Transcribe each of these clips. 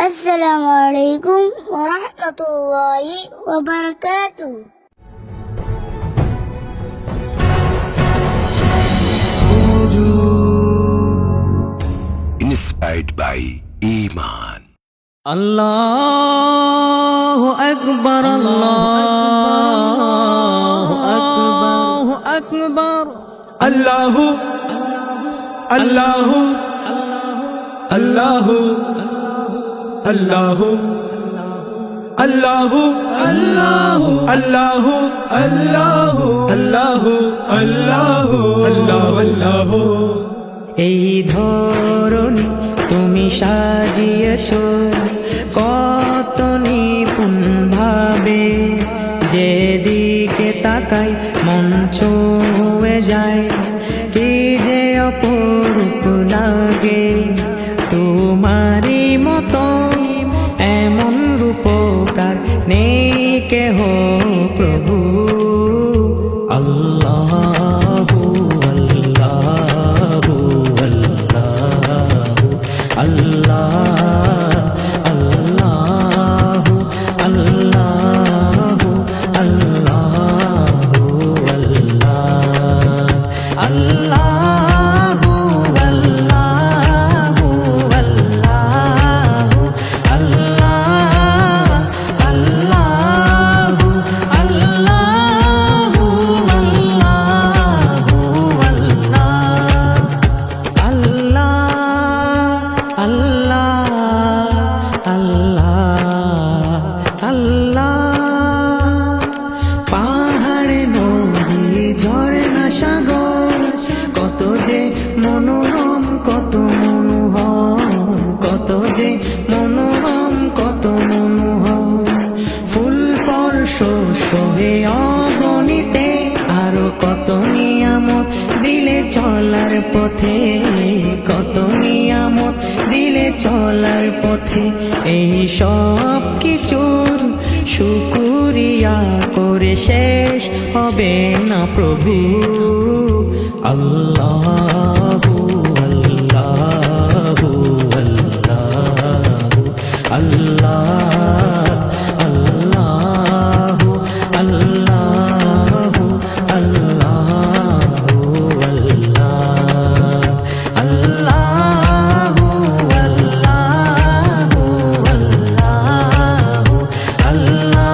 السلام عليكم ورحمة الله وبركاته. Inspired by Iman. Allahu Akbar, Allahu Akbar, Allahu Allahu Allahu Allahu Allahu Allahu Allahu Allahu Allahu Allahu Allahu Allahu এই ধরনী তুমি সাজিয়েছ কত নিপুণ ভাবে, যেদিকে তাকাই মন ছুঁয়ে যায়, কি যে অপরূপ লাগে। তোমারই মতো এমন রূপকার নেই কেহ প্রভু। আল্লাহু আল্লাহু আল্লাহু আল্লাহ আল্লাহু আল্লাহু আল্লাহু আল্লাহ আল্লাহু আল্লাহু আল্লাহু আল্লাহ আল্লাহু আল্লাহু আল্লাহু আল্লাহ আল্লাহ। পাহাড়ে নদী ঝরনা সাগর কত যে মনোরম কত মনোহর, কত যে মনোরম কত মনোহর। ফুল ফল শোভে অগণিতে, আরো কত নিয়ামত দিলে চলার পথে, কত নিয়ামত দিলে চলার পথে। এই সব কিছুর শুকরিয়া করে শেষ হবে না প্রভু। আল্লাহু আল্লাহু আল্লাহু আল্লাহ আল্লাহু আল্লাহু আল্লাহু আল্লাহ আল্লাহু আল্লাহু আল্লাহু আল্লাহ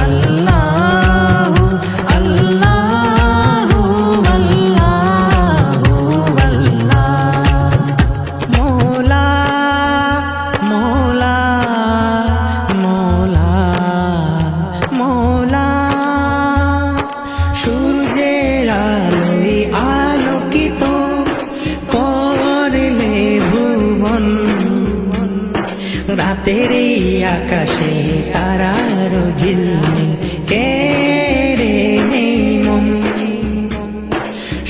আল্লাহু আল্লাহু আল্লাহু আল্লাহ। মওলা মওলা মওলা মওলা, সূর্যের আলোয় আলোকিত করলে ভুবন, রাতের এই আকাশে তারার ঝিলমিল কেড়ে নেই মন।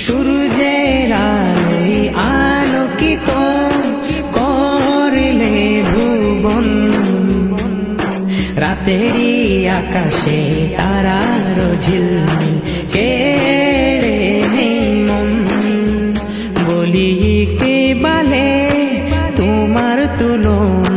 সূর্যের আলোয় আলোকিত করলে ভুবন, রাতেরই আকাশে তারার ঝিলমিল কেড়ে নেই মন। বলি কে বলে তোমার তুলনা